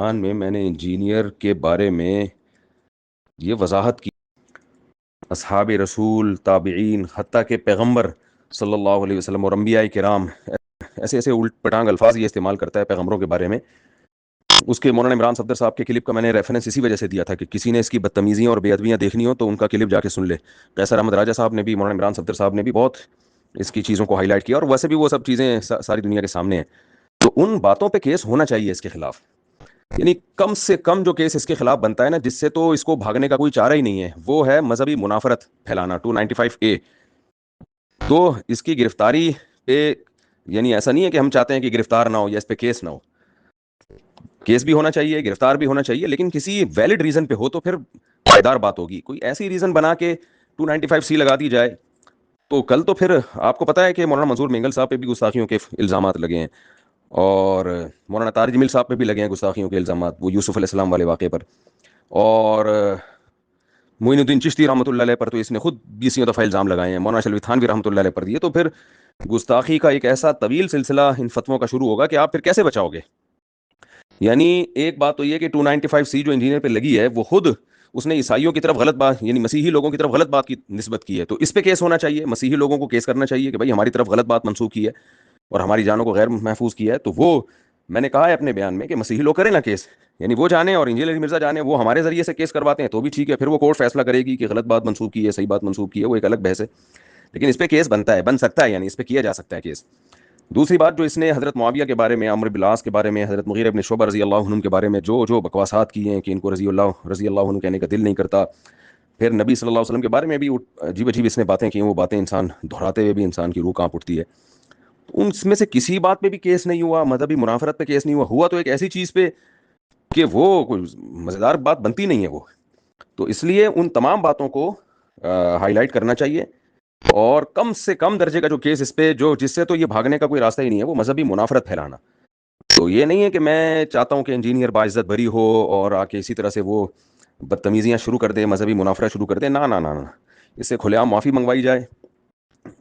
میں نے انجینئر کے بارے میں یہ وضاحت کی، اصحاب رسول، تابعین، حتیٰ کہ پیغمبر صلی اللہ علیہ وسلم اور انبیاء کرام ایسے ایسے الٹ پٹانگ الفاظ یہ استعمال کرتا ہے پیغمبروں کے بارے میں۔ اس کے مولانا عمران صفدر صاحب کے کلپ کا میں نے ریفرنس اسی وجہ سے دیا تھا کہ کسی نے اس کی بدتمیزیاں اور بے ادبیاں دیکھنی ہو تو ان کا کلپ جا کے سن لے۔ قیصر احمد راجہ صاحب نے بھی، مولانا عمران صفدر صاحب نے بھی بہت اس کی چیزوں کو ہائی لائٹ کیا، اور ویسے بھی وہ سب چیزیں ساری دنیا کے سامنے ہیں۔ تو ان باتوں پہ کیس ہونا چاہیے اس کے خلاف، یعنی کم سے کم جو کیس اس کے خلاف بنتا ہے نا، جس سے تو اس کو بھاگنے کا کوئی چارہ ہی نہیں ہے، وہ ہے مذہبی منافرت پھیلانا، 295A۔ تو اس کی گرفتاری پہ، یعنی ایسا نہیں ہے کہ ہم چاہتے ہیں کہ گرفتار نہ ہو یا اس پہ کیس نہ ہو، کیس بھی ہونا چاہیے، گرفتار بھی ہونا چاہیے، لیکن کسی ویلڈ ریزن پہ ہو تو پھر پائیدار بات ہوگی۔ کوئی ایسی ریزن بنا کے 295C لگا دی جائے تو کل تو پھر آپ کو پتا ہے کہ مولانا منظور مینگل صاحب پہ بھی گستاخیوں کے الزامات لگے ہیں، اور مولانا طارق جمیل صاحب پہ بھی لگے ہیں گستاخیوں کے الزامات، وہ یوسف علیہ السلام والے واقعے پر، اور معین الدین چشتی رحمۃ اللہ علیہ پر تو اس نے خود 20 دفعہ الزام لگائے ہیں، مولانا شلوی تھانوی رحمۃ اللہ علیہ پر دیے۔ تو پھر گستاخی کا ایک ایسا طویل سلسلہ ان فتووں کا شروع ہوگا کہ آپ پھر کیسے بچاؤ گے؟ یعنی ایک بات تو یہ کہ 295C جو انجینئر پہ لگی ہے، وہ خود اس نے عیسائیوں کی طرف غلط بات، یعنی مسیحی لوگوں کی طرف غلط بات کی نسبت کی ہے، تو اس پہ کیس ہونا چاہیے، مسیحی لوگوں کو کیس کرنا چاہیے کہ بھائی ہماری طرف غلط بات منسوخ کی ہے اور ہماری جانوں کو غیر محفوظ کیا ہے۔ تو وہ میں نے کہا ہے اپنے بیان میں کہ مسیحی لوگ کریں نا کیس، یعنی وہ جانے اور انجیل علی مرزا جانے، وہ ہمارے ذریعے سے کیس کرواتے ہیں تو بھی ٹھیک ہے، پھر وہ کورٹ فیصلہ کرے گی کہ غلط بات منسوخ کی ہے، صحیح بات منسوخ کی ہے، وہ ایک الگ بحث ہے، لیکن اس پہ کیس بنتا ہے، بن سکتا ہے، یعنی اس پہ کیا جا سکتا ہے کیس۔ دوسری بات، جو اس نے حضرت معاویہ کے بارے میں، عمرو بن العاص کے بارے میں، حضرت مغیرہ بن شعبہ رضی اللہ عنہ کے بارے میں جو بکواسات کی ہیں کہ ان کو رضی اللہ عنہ کہنے کا دل نہیں کرتا، پھر نبی صلی اللہ علیہ وسلم کے بارے میں بھی عجیب عجیب اس نے باتیں کی ہیں، وہ باتیں انسان دہراتے ہوئے بھی انسان کی روح کانپ اٹھتی ہے۔ تو ان میں سے کسی بات پہ بھی کیس نہیں ہوا، مذہبی منافرت پہ کیس نہیں ہوا تو ایک ایسی چیز پہ کہ وہ کوئی مزیدار بات بنتی نہیں ہے وہ۔ تو اس لیے ان تمام باتوں کو ہائی لائٹ کرنا چاہیے، اور کم سے کم درجے کا جو کیس اس پہ، جو جس سے تو یہ بھاگنے کا کوئی راستہ ہی نہیں ہے، وہ مذہبی منافرت پھیلانا۔ تو یہ نہیں ہے کہ میں چاہتا ہوں کہ انجینئر باعزت بری ہو اور آ کے اسی طرح سے وہ بدتمیزیاں شروع کر دے، مذہبی منافرت شروع کر دے، نہ نہ نہ نہ، اس سے کھلے عام معافی منگوائی جائے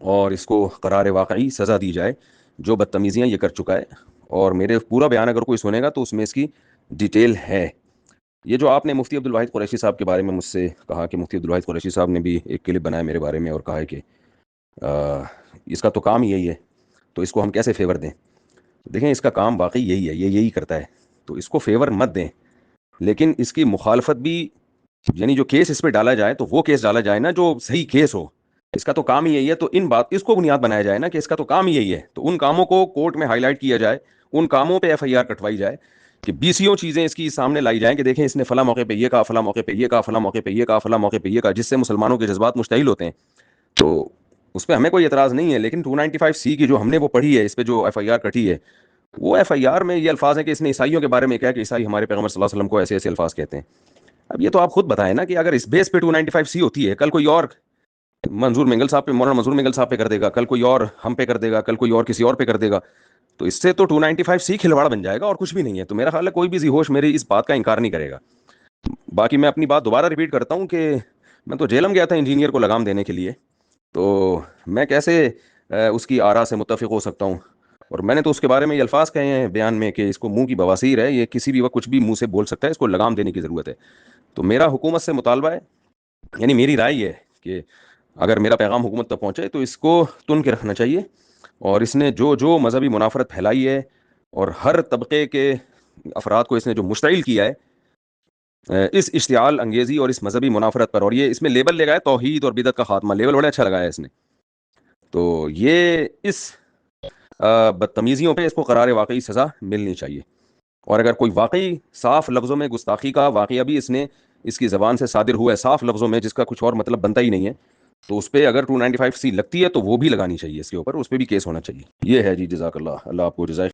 اور اس کو قرار واقعی سزا دی جائے جو بدتمیزیاں یہ کر چکا ہے۔ اور میرے پورا بیان اگر کوئی سنے گا تو اس میں اس کی ڈیٹیل ہے۔ یہ جو آپ نے مفتی عبدالواحد قریشی صاحب کے بارے میں مجھ سے کہا کہ مفتی عبدالواحد قریشی صاحب نے بھی ایک کلپ بنایا میرے بارے میں اور کہا ہے کہ اس کا تو کام ہی یہی ہے، تو اس کو ہم کیسے فیور دیں؟ دیکھیں، اس کا کام واقعی یہی ہے، یہ یہی کرتا ہے، تو اس کو فیور مت دیں، لیکن اس کی مخالفت بھی، یعنی جو کیس اس پہ ڈالا جائے تو وہ کیس ڈالا جائے نا جو صحیح کیس ہو۔ اس کا تو کام ہی یہی ہے، تو اس کو بنیاد بنایا جائے نا کہ اس کا تو کام ہی یہی ہے، تو ان کاموں کو کورٹ میں ہائی لائٹ کیا جائے، ان کاموں پہ FIR کٹوائی جائے، کہ 20 چیزیں اس کی سامنے لائی جائیں کہ دیکھیں اس نے فلاں موقع پہ یہ کہا، فلاں موقع پہ یہ کہا، فلاں موقع پہ یہ کہا، فلاں موقع پہ یہ کہا، جس سے مسلمانوں کے جذبات مشتعل ہوتے ہیں۔ تو اس پہ ہمیں کوئی اعتراض نہیں ہے، لیکن 295C کی جو ہم نے وہ پڑھی ہے، اس پہ جو FIR کٹی ہے، وہ FIR میں یہ الفاظ ہیں کہ اس نے عیسائیوں کے بارے میں کہا کہ عیسائی ہمارے پیغمبر صلی اللہ علیہ وسلم کو ایسے ایسے الفاظ کہتے ہیں۔ اب یہ تو آپ خود بتائیں نا کہ اگر اس بیس پہ 295C ہوتی ہے، کل کوئی اور منظور مینگل صاحب پہ، مولانا منظور مینگل صاحب پہ کر دے گا، کل کوئی اور ہم پہ کر دے گا، کل کوئی اور کسی اور پہ کر دے گا، تو اس سے تو 295C کھلواڑ بن جائے گا اور کچھ بھی نہیں ہے۔ تو میرا خیال ہے کوئی بھی ذی ہوش میری اس بات کا انکار نہیں کرے گا۔ باقی میں اپنی بات دوبارہ ریپیٹ کرتا ہوں کہ میں تو جیلم گیا تھا انجینئر کو لگام دینے کے لیے، تو میں کیسے اس کی آراء سے متفق ہو سکتا ہوں؟ اور میں نے تو اس کے بارے میں یہ الفاظ کہے ہیں بیان میں کہ اس کو منہ کی بواسیر ہے، یہ کسی بھی وقت کچھ بھی منہ سے بول سکتا ہے، اس کو لگام دینے کی ضرورت ہے۔ تو میرا حکومت سے مطالبہ ہے، یعنی میری رائے یہ ہے کہ اگر میرا پیغام حکومت تک پہنچے تو اس کو تن کے رکھنا چاہیے، اور اس نے جو مذہبی منافرت پھیلائی ہے اور ہر طبقے کے افراد کو اس نے جو مشتعل کیا ہے اس اشتعال انگیزی اور اس مذہبی منافرت پر، اور یہ اس میں لیبل لے گا ہے توحید اور بدعت کا خاتمہ، لیبل بڑا اچھا لگایا ہے اس نے، تو یہ اس بدتمیزیوں پہ اس کو قرار واقعی سزا ملنی چاہیے۔ اور اگر کوئی واقعی صاف لفظوں میں گستاخی کا واقعہ بھی اس نے اس کی زبان سے صادر ہوا ہے، صاف لفظوں میں، جس کا کچھ اور مطلب بنتا ہی نہیں ہے، تو اس پہ اگر 295C لگتی ہے تو وہ بھی لگانی چاہیے، اس کے اوپر اس پہ بھی کیس ہونا چاہیے۔ یہ ہے جی، جزاک اللہ، اللہ آپ کو جزائے